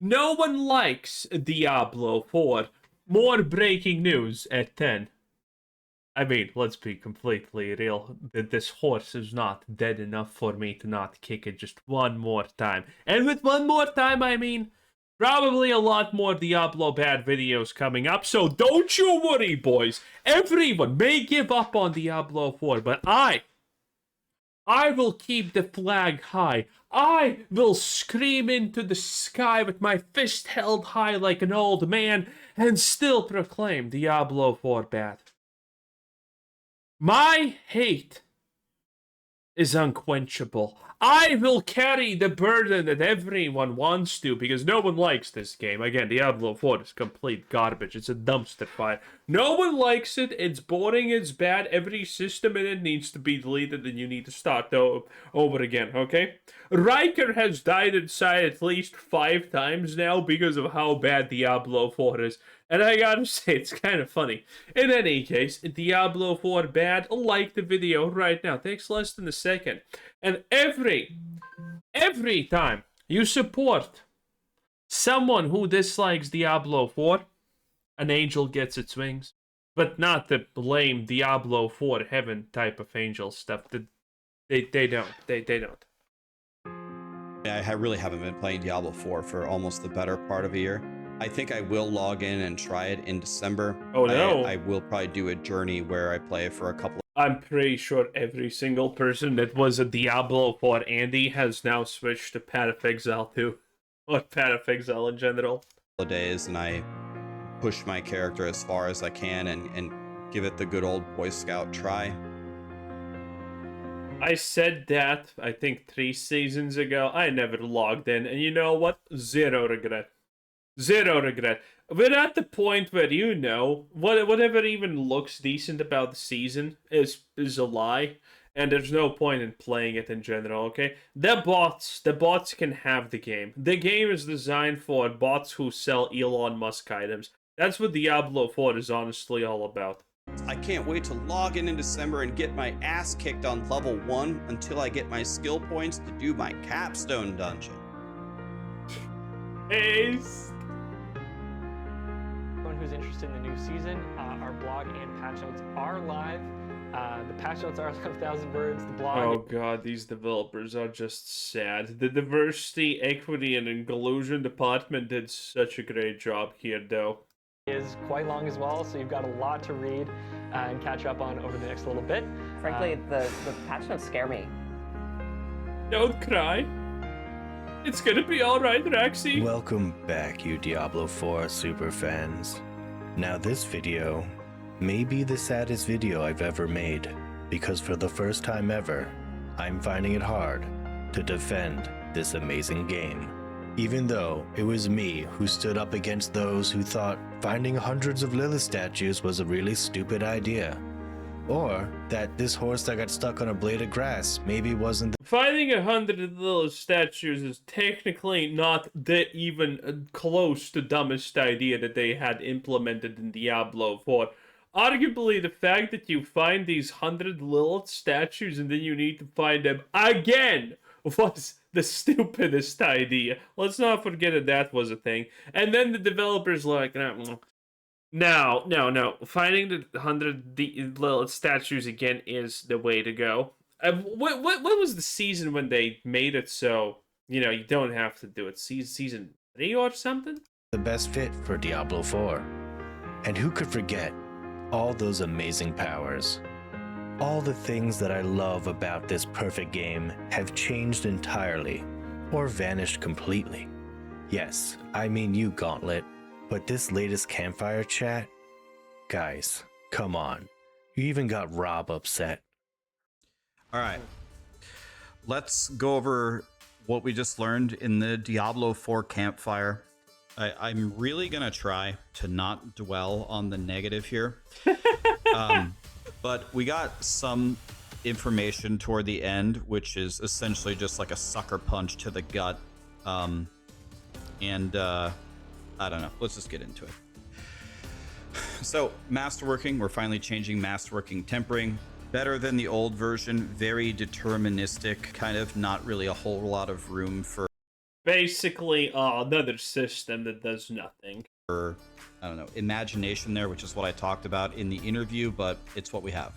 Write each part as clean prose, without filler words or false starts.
No one likes Diablo 4. More breaking news at 10. I mean, let's be completely real. This horse is not dead enough for me to not kick it just one more time. And with one more time, I mean, probably a lot more Diablo bad videos coming up. So don't you worry, boys. Everyone may give up on Diablo 4, but I will keep the flag high. I will scream into the sky with my fist held high like an old man and still proclaim Diablo 4 bad. My hate is unquenchable. I will carry the burden that everyone wants to because no one likes this game. Again, Diablo 4 is complete garbage. It's a dumpster fire. No one likes it. It's boring. It's bad. Every system in it needs to be deleted and you need to start over again, okay? Riker has died inside at least 5 times now because of how bad Diablo 4 is. And I gotta say, it's kind of funny. In any case, Diablo 4 bad. Like the video right now. Takes less than a second. And every time you support someone who dislikes Diablo 4, an angel gets its wings. But not the lame Diablo 4 heaven type of angel stuff. They don't. They don't. I really haven't been playing Diablo 4 for almost the better part of a year. I think I will log in and try it in December. Oh no. I will probably do a journey where I play it for a couple I'm pretty sure every single person that was a Diablo 4 Andy has now switched to Path of Exile too. Or Path of Exile in general. of days, and I push my character as far as I can and give it the good old Boy Scout try. I said that, I think 3 seasons ago. I never logged in, and you know what? Zero regret. Zero regret. We're at the point where, you know, whatever even looks decent about the season is a lie, and there's no point in playing it in general, okay? The bots can have the game. The game is designed for bots who sell Elon Musk items. That's what Diablo 4 is honestly all about. I can't wait to log in December and get my ass kicked on level 1 until I get my skill points to do my capstone dungeon. Ace. Everyone who's interested in the new season, our blog and patch notes are live. The patch notes are 11,000 words. The blog. Oh god, these developers are just sad. The diversity, equity, and inclusion department did such a great job here, though. Is quite long as well, so you've got a lot to read and catch up on over the next little bit. Frankly, the patch notes scare me. Don't cry. It's gonna be alright, Raxi. Welcome back, you Diablo 4 super fans. Now this video may be the saddest video I've ever made, because for the first time ever, I'm finding it hard to defend this amazing game. Even though it was me who stood up against those who thought finding hundreds of Lilith statues was a really stupid idea. Or that this horse that got stuck on a blade of grass maybe wasn't Finding 100 little statues is technically not even close to dumbest idea that they had implemented in Diablo 4. Arguably, the fact that you find these 100 Lilith statues and then you need to find them again was the stupidest idea. Let's not forget that was a thing. And then the developers like, no. Finding the 100 Lilith statues again is the way to go. What was the season when they made it so, you know, you don't have to do it? Season 3 or something? the best fit for Diablo 4. And who could forget all those amazing powers? All the things that I love about this perfect game have changed entirely, or vanished completely. Yes, I mean you, Gauntlet, but this latest campfire chat? Guys, come on. You even got Rob upset. All right, let's go over what we just learned in the Diablo 4 campfire. I'm really gonna try to not dwell on the negative here. But we got some information toward the end, which is essentially just like a sucker punch to the gut. I don't know. Let's just get into it. So, masterworking, we're finally changing masterworking tempering. Better than the old version, very deterministic, kind of not really a whole lot of room for basically another system that does nothing. Or, I don't know, imagination there, which is what I talked about in the interview, but it's what we have.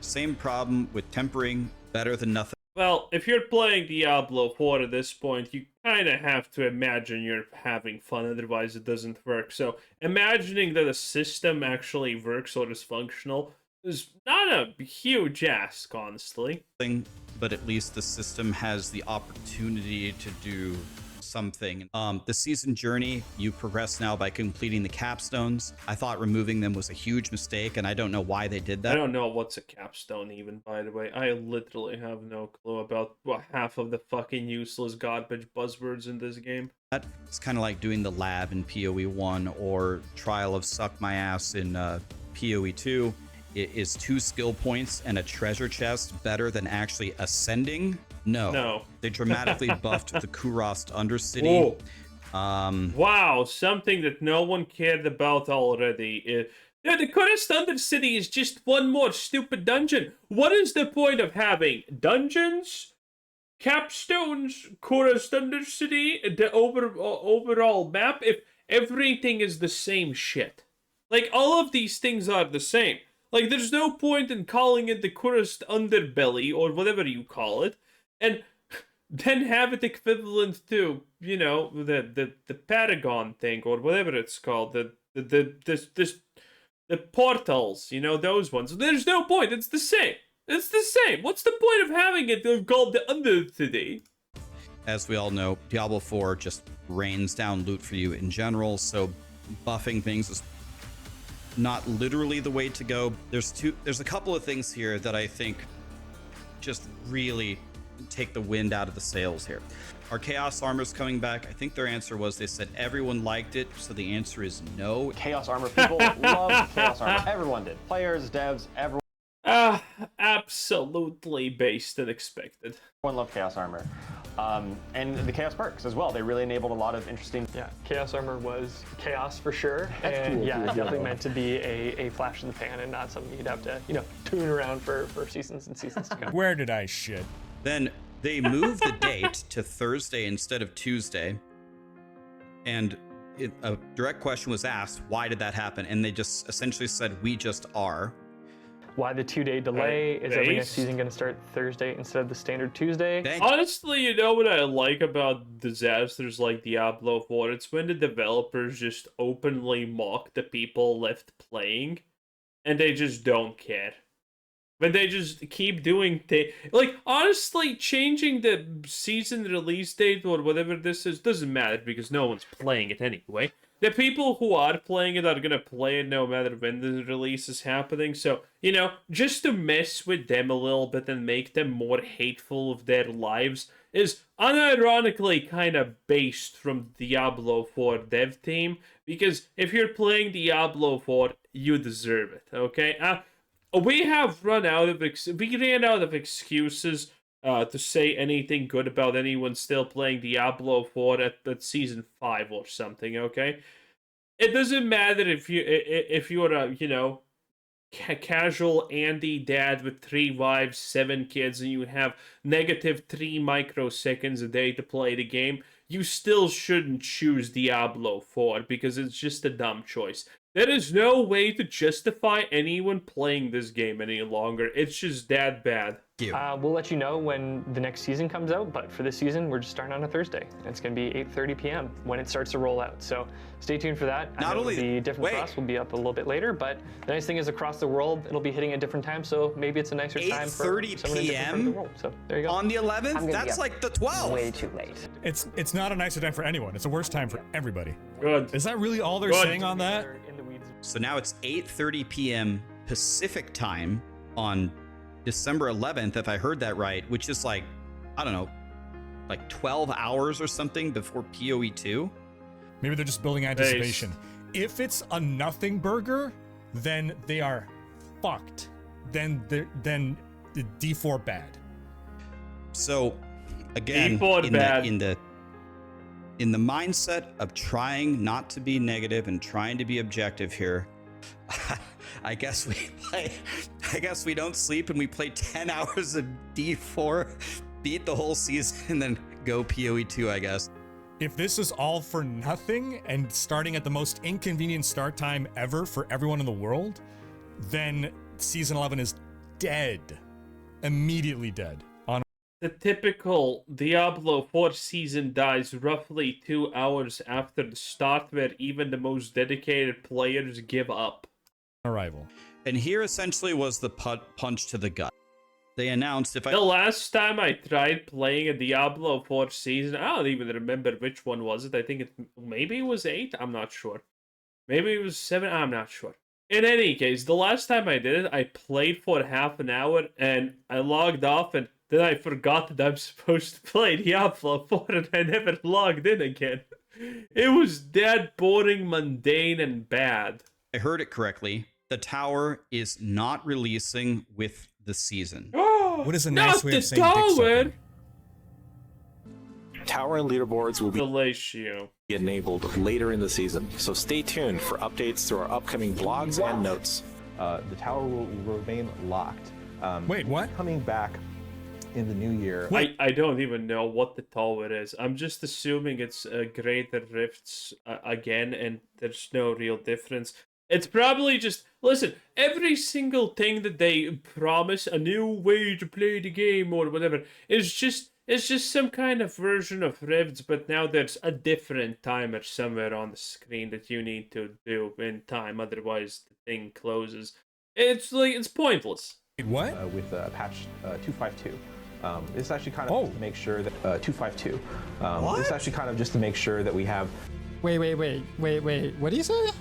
Same problem with tempering, better than nothing. Well, if you're playing Diablo 4 at this point, you kind of have to imagine you're having fun, otherwise it doesn't work. So, imagining that a system actually works or is functional is not a huge ask, honestly. But at least the system has the opportunity to do something. The season journey, you progress now by completing the capstones. I thought removing them was a huge mistake, and I don't know why they did that. I don't know what's a capstone even, by the way. I literally have no clue about half of the fucking useless garbage buzzwords in this game. It's kind of like doing the lab in PoE 1 or Trial of Suck My Ass in PoE 2. Is 2 skill points and a treasure chest better than actually ascending? No. They dramatically buffed the Kurost Undercity. Wow, something that no one cared about already. The Kurost Undercity is just one more stupid dungeon. What is the point of having dungeons, capstones, Kurost Undercity, the overall map, if everything is the same shit? Like, all of these things are the same. Like, there's no point in calling it the Kurost Underbelly, or whatever you call it, and then have it equivalent to, you know, the Paragon thing, or whatever it's called, the portals, you know, those ones. There's no point. It's the same. It's the same. What's the point of having it called the Undercity? As we all know, Diablo 4 just rains down loot for you in general, so buffing things is not literally the way to go. There's a couple of things here that I think just really take the wind out of the sails here. Are Chaos Armors coming back? I think their answer was they said everyone liked it, so the answer is no. Chaos Armor, people love Chaos Armor. Everyone did. Players, devs, everyone. Absolutely based and expected. Everyone loved Chaos Armor. And the Chaos perks as well. They really enabled a lot of interesting... Yeah, Chaos Armor was chaos for sure. And cool. yeah, it's definitely meant to be a flash in the pan and not something you'd have to, you know, tune around for seasons and seasons to come. Where did I shit? Then they moved the date to Thursday instead of Tuesday. And a direct question was asked, why did that happen? And they just essentially said, we just are. Why the 2-day delay? Is every next season going to start Thursday instead of the standard Tuesday? Honestly, you know what I like about disasters like Diablo 4? It's when the developers just openly mock the people left playing, and they just don't care. When they just keep doing like, honestly, changing the season release date or whatever this is doesn't matter because no one's playing it anyway. The people who are playing it are gonna play it no matter when the release is happening. So, you know, just to mess with them a little bit and make them more hateful of their lives is unironically kind of based from Diablo 4 dev team. Because if you're playing Diablo 4, you deserve it, okay? We ran out of excuses to say anything good about anyone still playing Diablo 4 at season 5 or something, okay? It doesn't matter if you're a, you know, casual Andy dad with 3 wives, 7 kids, and you have -3 microseconds a day to play the game. You still shouldn't choose Diablo 4 because it's just a dumb choice. There is no way to justify anyone playing this game any longer. It's just that bad. We'll let you know when the next season comes out, but for this season, we're just starting on a Thursday. It's going to be 8:30 p.m. when it starts to roll out. So stay tuned for that. Not only the different for us will be up a little bit later, but the nice thing is across the world, it'll be hitting at different times. So maybe it's a nicer time for someone in different part of the world. So there you go. On the 11th? That's like the 12th. Way too late. It's not a nicer time for anyone. It's a worse time for everybody. Good. Is that really all they're saying on that? So now it's 8:30 p.m. Pacific time on December 11th, if I heard that right, which is like, I don't know, like 12 hours or something before PoE 2. Maybe they're just building anticipation. If it's a nothing burger, then they are fucked. Then the D4 bad. So again, in the mindset of trying not to be negative and trying to be objective here, I guess we don't sleep and we play 10 hours of D4, beat the whole season, and then go PoE 2, I guess. if this is all for nothing and starting at the most inconvenient start time ever for everyone in the world, then season 11 is dead. Immediately dead. The typical Diablo 4 season dies roughly 2 hours after the start, where even the most dedicated players give up. Arrival. And here essentially was the punch to the gut. They announced The last time I tried playing a Diablo 4 season, I don't even remember which one was it. I think maybe it was 8, I'm not sure. Maybe it was 7, I'm not sure. In any case, the last time I did it, I played for half an hour and I logged off, and then I forgot that I'm supposed to play Diablo 4 and I never logged in again. It was that boring, mundane, and bad. I heard it correctly. The tower is not releasing with the season. What is a nice way of saying dick tower? sucking? Tower and leaderboards will be Fellatio. enabled later in the season, so stay tuned for updates through our upcoming blogs and notes. The tower will remain locked. Wait, what? Coming back in the new year. I don't even know what the tower is. I'm just assuming it's Greater Rifts again, and there's no real difference. It's probably just, listen, every single thing that they promise, a new way to play the game or whatever, is just some kind of version of Rifts, but now there's a different timer somewhere on the screen that you need to do in time, otherwise the thing closes. It's like, it's pointless. Wait, what? With patch 252. This is actually kind of to make sure that 252. This is actually kind of just to make sure that we have. Wait. What do you say?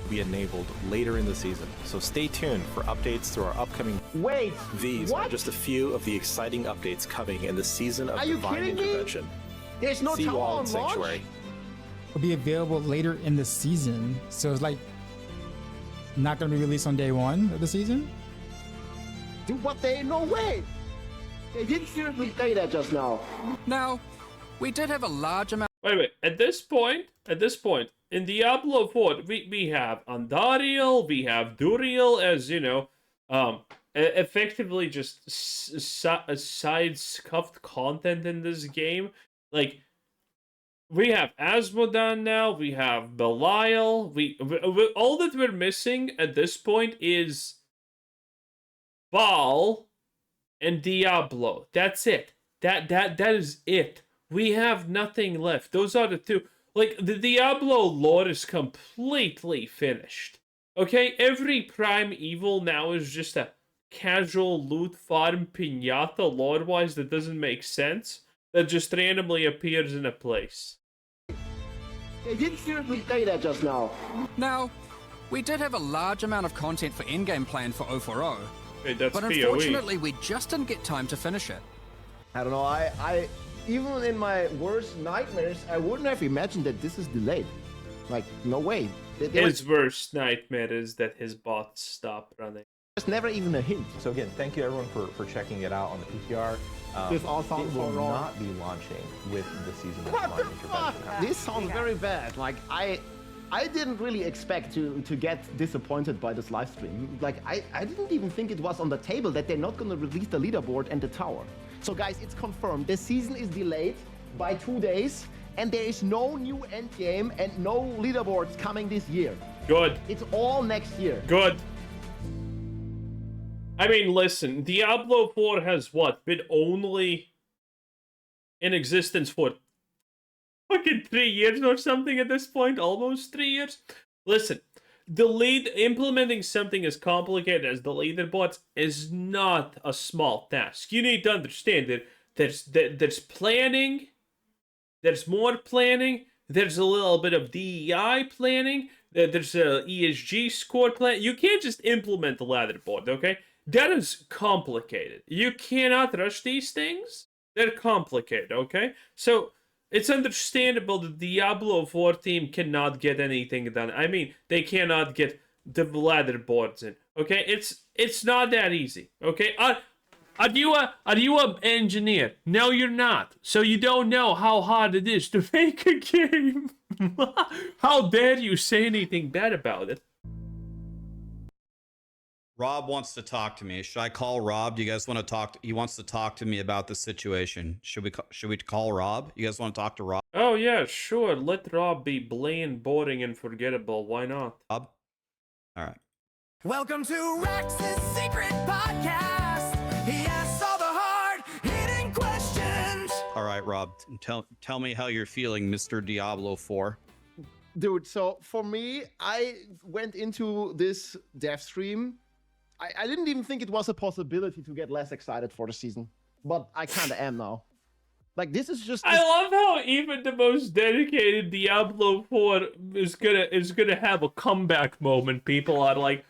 Be enabled later in the season, so stay tuned for updates through our upcoming. Wait, These are just a few of the exciting updates coming in the season of Divine Intervention. There's no Seawall tower and on launch? Sanctuary. Will be available later in the season, so it's like not gonna be released on day 1 of the season. Dude, what they? No way! They didn't seriously say that just now. Now, we did have a large amount. Wait. At this point, in Diablo 4, we have Andariel, we have Duriel as, you know, effectively just side scuffed content in this game. Like, we have Asmodan now, we have Belial, we all that we're missing at this point is Baal and Diablo. That's it. That is it. We have nothing left. Those are the two. Like, the Diablo lore is completely finished. Okay? Every prime evil now is just a casual loot farm piñata lore-wise that doesn't make sense. That just randomly appears in a place. They didn't seriously say that just now. Now, we did have a large amount of content for endgame planned for 040. Hey, that's but PoE. unfortunately, we just didn't get time to finish it. I don't know, I even in my worst nightmares, I wouldn't have imagined that this is delayed. Like, no way. His worst nightmare is that his bots stop running. There's never even a hint. So again, thank you everyone for checking it out on the PTR. This all sounds it will so wrong. not be launching with the season of What Divine the Intervention. fuck? This sounds very bad. Like, I didn't really expect to get disappointed by this live stream. Like, I didn't even think it was on the table that they're not gonna release the leaderboard and the tower. So guys, it's confirmed. The season is delayed by 2 days, and there is no new endgame and no leaderboards coming this year. Good. It's all next year. Good. I mean, listen, Diablo 4 has what? Been only in existence for fucking 3 years or something at this point? Almost 3 years? Listen, implementing something as complicated as the leaderboards is not a small task. You need to understand that there's planning, there's more planning, there's a little bit of DEI planning, there's a ESG score plan. You can't just implement the leaderboard, okay? That is complicated. You cannot rush these things. They're complicated, okay? So it's understandable that the Diablo 4 team cannot get anything done. I mean, they cannot get the leaderboards in, okay? It's not that easy, okay? Are you an engineer? No, you're not. So you don't know how hard it is to make a game. How dare you say anything bad about it? Rob wants to talk to me. Should I call Rob? Do you guys want to talk? He wants to talk to me about the situation. Should we call Rob? You guys want to talk to Rob? Oh yeah, sure. Let Rob be bland, boring, and forgettable. Why not? Rob? All right. Welcome to Rex's Secret Podcast. He asks all the hard-hitting questions. All right, Rob. Tell me how you're feeling, Mr. Diablo 4. Dude, so for me, I went into this dev stream. I didn't even think it was a possibility to get less excited for the season, but I kind of am now. Like, this is just... I love how even the most dedicated Diablo 4 is gonna have a comeback moment. People are like,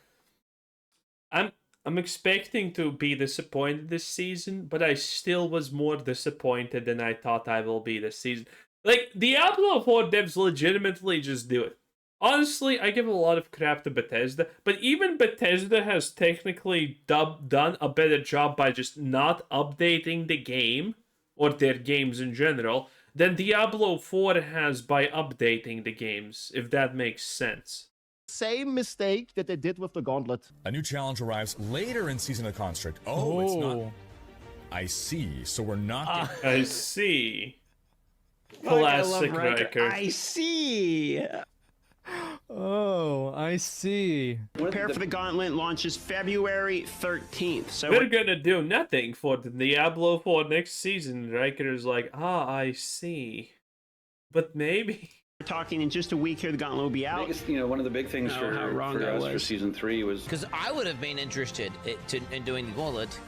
I'm expecting to be disappointed this season, but I still was more disappointed than I thought I will be this season. Like, Diablo 4 devs legitimately just do it. Honestly, I give a lot of crap to Bethesda, but even Bethesda has technically done a better job by just not updating the game, or their games in general, than Diablo 4 has by updating the games, if that makes sense. Same mistake that they did with the Gauntlet. A new challenge arrives later in Season of Construct. Oh, it's not... I see. So we're not... I see. Classic Riker. I see. Oh, I see. Prepare for the Gauntlet launches February 13th. So we're gonna do nothing for the Diablo 4 next season. Riker's like, I see. But maybe. We're talking in just a week here, the Gauntlet will be out. One of the big things for us for Season 3 was... Because I would have been interested in doing the Gauntlet,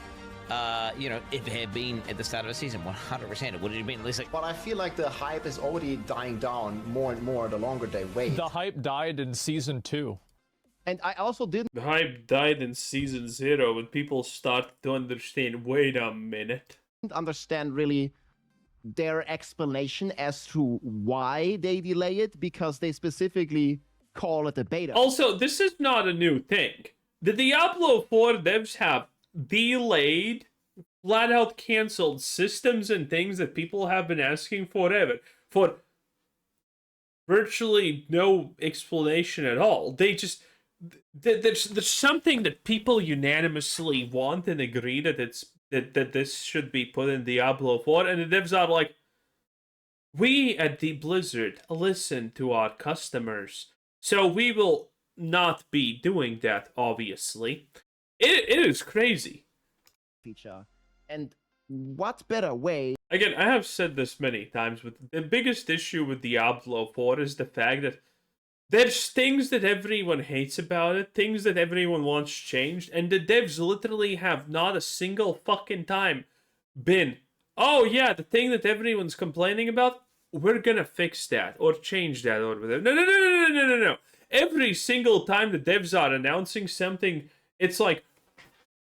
if it had been at the start of the season, 100%. It would have been at least like... But I feel like the hype is already dying down more and more the longer they wait. The hype died in Season 2. And I also didn't... The hype died in Season 0 when people started to understand, wait a minute. Understand really their explanation as to why they delay it, because they specifically call it a beta. Also, this is not a new thing. The Diablo 4 devs have delayed, flat out canceled systems and things that people have been asking forever for virtually no explanation at all. They just there's something that people unanimously want and agree that that this should be put in Diablo 4, and the devs are like, we at the Blizzard listen to our customers, so we will not be doing that, obviously. It is crazy. Feature. And what better way? Again, I have said this many times, but the biggest issue with Diablo 4 is the fact that there's things that everyone hates about it, things that everyone wants changed, and the devs literally have not a single fucking time been, oh yeah, the thing that everyone's complaining about, we're gonna fix that, or change that, or whatever. No. Every single time the devs are announcing something, it's like,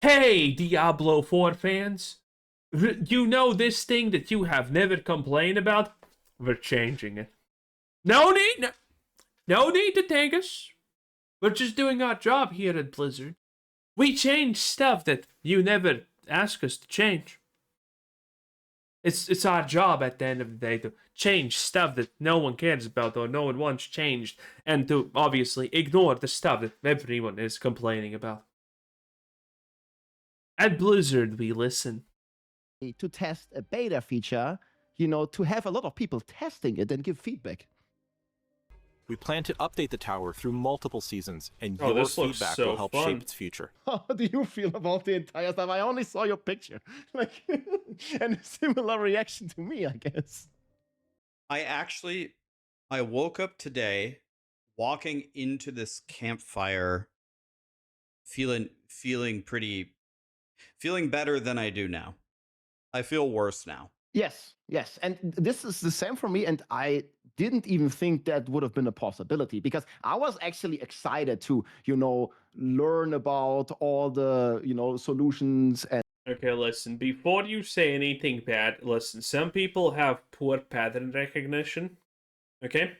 hey, Diablo 4 fans, you know this thing that you have never complained about? We're changing it. No need to thank us. We're just doing our job here at Blizzard. We change stuff that you never ask us to change. It's our job at the end of the day to change stuff that no one cares about or no one wants changed, and to obviously ignore the stuff that everyone is complaining about. At Blizzard, we listen. To test a beta feature, to have a lot of people testing it and give feedback. We plan to update the tower through multiple seasons, and your feedback will help shape its future. How do you feel about the entire stuff? I only saw your picture. And a similar reaction to me, I guess. I woke up today walking into this campfire feeling better than I do now. I feel worse now. Yes. And this is the same for me, and I didn't even think that would have been a possibility, because I was actually excited to, learn about all the, solutions and... Okay, listen, before you say anything bad, listen, some people have poor pattern recognition, okay?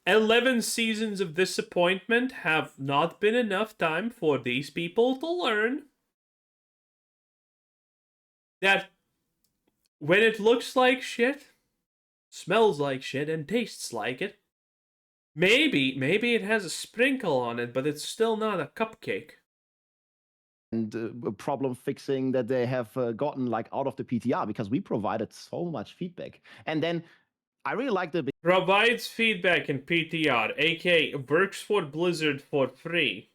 11 seasons of disappointment have not been enough time for these people to learn that when it looks like shit, smells like shit, and tastes like it, maybe it has a sprinkle on it, but it's still not a cupcake. and problem fixing that they have gotten like out of the PTR, because we provided so much feedback. And then I really like the provides feedback in PTR, aka works for Blizzard for free.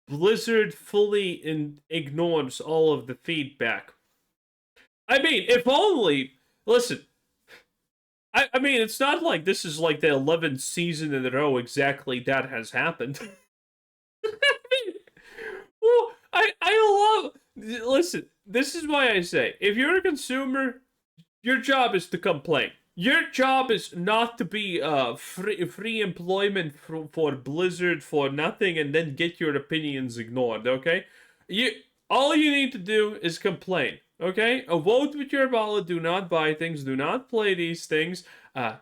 Blizzard fully ignores all of the feedback. I mean, if only... Listen, I mean, it's not like this is like the 11th season in a row exactly that has happened. Well, I love... Listen, this is why I say, if you're a consumer, your job is to complain. Your job is not to be free employment for Blizzard for nothing and then get your opinions ignored, okay? All you need to do is complain, okay? Vote with your wallet, do not buy things, do not play these things.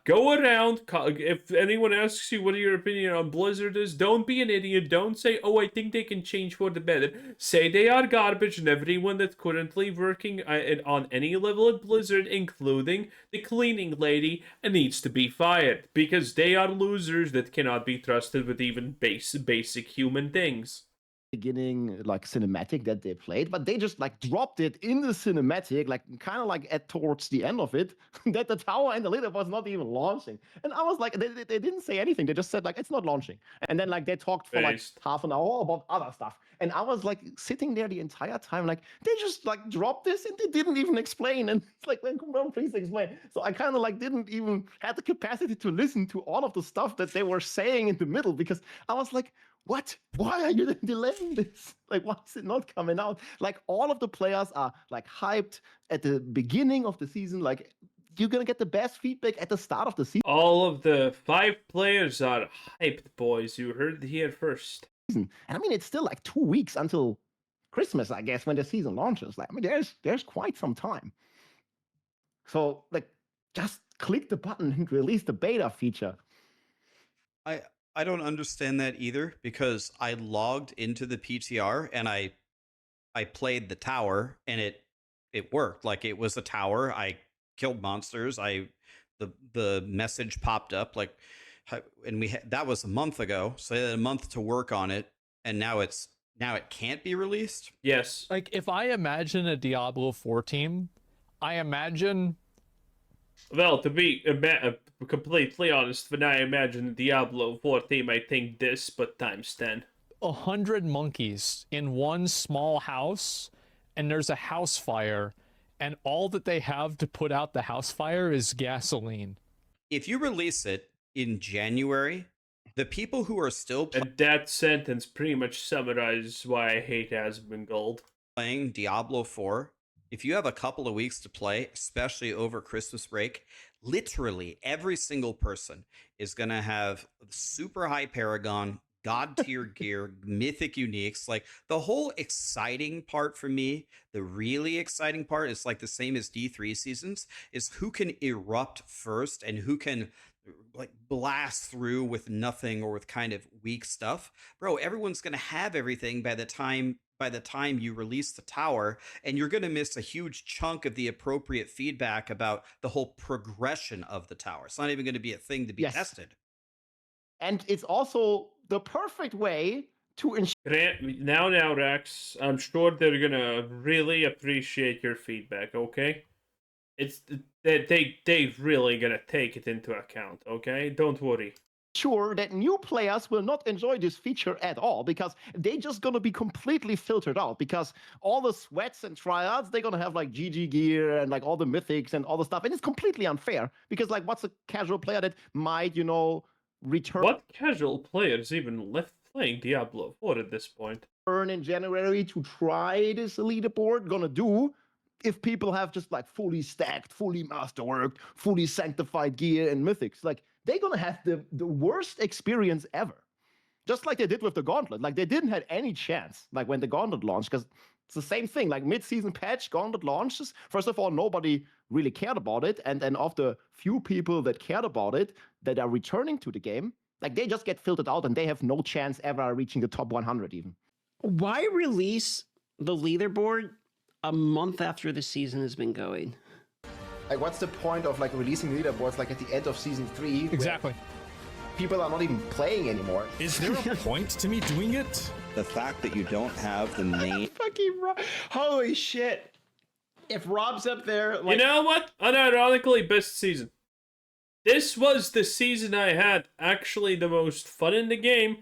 Go around, if anyone asks you what your opinion on Blizzard is, don't be an idiot, don't say, oh, I think they can change for the better. Say they are garbage, and everyone that's currently working on any level at Blizzard, including the cleaning lady, needs to be fired, because they are losers that cannot be trusted with even basic human things. Beginning like cinematic that they played, but they just like dropped it in the cinematic, like kind of like towards the end of it, that the tower and the leader was not even launching. And I was like, they didn't say anything. They just said like, it's not launching. And then like they talked for like half an hour about other stuff. And I was like sitting there the entire time, like they just like dropped this and they didn't even explain. And it's like, come on, please explain. So I kind of like didn't even have the capacity to listen to all of the stuff that they were saying in the middle, because I was like, what? Why are you delaying this? Like, why is it not coming out? Like, all of the players are like hyped at the beginning of the season. Like, you're gonna get the best feedback at the start of the season. All of the 5 players are hyped, boys. You heard it here first. And I mean, it's still like 2 weeks until Christmas, I guess, when the season launches. Like, I mean, there's quite some time. So, like, just click the button and release the beta feature. I don't understand that either, because I logged into the PTR and I played the tower and it worked. Like, it was a tower. I killed monsters. The message popped up, like, and that was a month ago, so they had a month to work on it, and now it can't be released. Yes. Like, if I imagine a Diablo 4 team, I imagine... Well, to be completely honest, when I imagine the Diablo 4 team, I think this, but times 10. 100 monkeys in one small house, and there's a house fire, and all that they have to put out the house fire is gasoline. If you release it in January, the people who are still and that sentence pretty much summarizes why I hate asmongold. Playing Diablo 4, if you have a couple of weeks to play, especially over Christmas break, literally every single person is going to have super high Paragon, god tier gear, mythic uniques. Like, the whole exciting part for me, the really exciting part is like the same as D3 seasons, is who can erupt first and who can like blast through with nothing or with kind of weak stuff. Bro, everyone's going to have everything by the time you release the tower, and you're going to miss a huge chunk of the appropriate feedback about the whole progression of the tower. It's not even going to be a thing to be tested. And it's also the perfect way to ensure... Now, Rex, I'm sure they're going to really appreciate your feedback, okay? It's they really going to take it into account, okay? Don't worry. Sure that new players will not enjoy this feature at all, because they're just going to be completely filtered out, because all the sweats and tryouts, they're going to have like GG gear and like all the mythics and all the stuff, and it's completely unfair, because like, what's a casual player that might, you know, return... What casual players even left playing Diablo 4 at this point? ...turn in January to try this leaderboard gonna do if people have just like fully stacked, fully masterworked, fully sanctified gear and mythics? Like, they're gonna have the worst experience ever. Just like they did with the Gauntlet. Like, they didn't have any chance, like, when the Gauntlet launched, because it's the same thing. Like, mid-season patch, Gauntlet launches. First of all, nobody really cared about it. And then of the few people that cared about it, that are returning to the game, like, they just get filtered out and they have no chance ever reaching the top 100 even. Why release the leaderboard a month after the season has been going? Like, what's the point of like releasing leaderboards like at the end of season 3? Exactly. people are not even playing anymore. Is there a point to me doing it? The fact that you don't have the name. Fucking Rob. Holy shit. If Rob's up there, like... You know what? Unironically, best season. This was the season I had actually the most fun in the game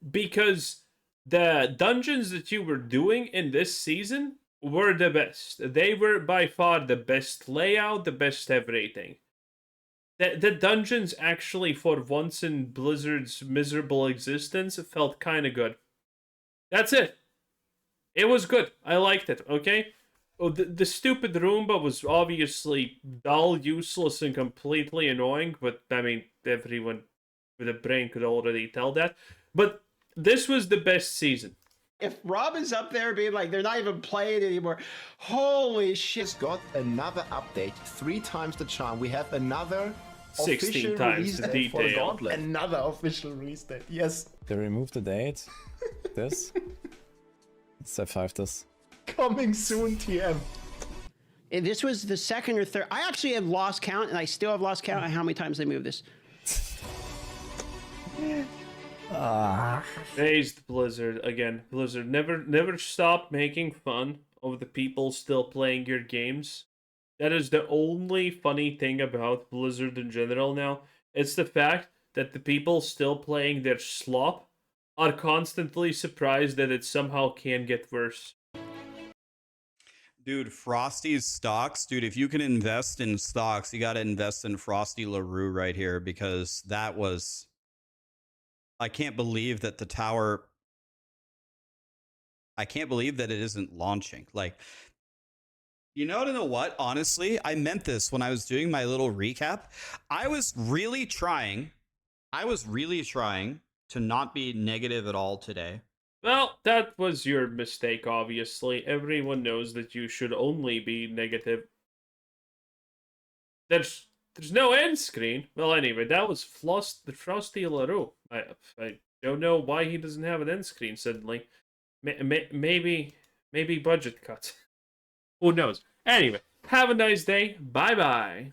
because the dungeons that you were doing in this season were the best. They were by far the best layout, the best everything. The dungeons actually, for once in Blizzard's miserable existence, felt kind of good. That's it. It was good. I liked it, okay? Oh, the stupid Roomba was obviously dull, useless, and completely annoying, but, I mean, everyone with a brain could already tell that. But this was the best season. If Rob is up there being like, they're not even playing anymore, holy shit. It's got another update, 3 times the charm. We have another 16 times the detail. Another official release date, yes. They removed the date. This. Let's F5 this. Coming soon, TM. And this was the second or third. I actually have lost count, and I still have lost count on how many times they moved this. Praised Blizzard again. Blizzard never stop making fun of the people still playing your games. That is the only funny thing about Blizzard in general now. It's the fact that the people still playing their slop are constantly surprised that it somehow can get worse. Dude, Frosty's stocks. Dude, if you can invest in stocks, you got to invest in Frosty LaRue right here because that was... I can't believe that the tower... I can't believe that it isn't launching. Like, you know what? Honestly, I meant this when I was doing my little recap. I was really trying to not be negative at all today. Well, that was your mistake, obviously. Everyone knows that you should only be negative. There's no end screen. Well, anyway, that was the Frosty LaRue. I don't know why he doesn't have an end screen suddenly. Maybe budget cuts. Who knows? Anyway, have a nice day. Bye-bye.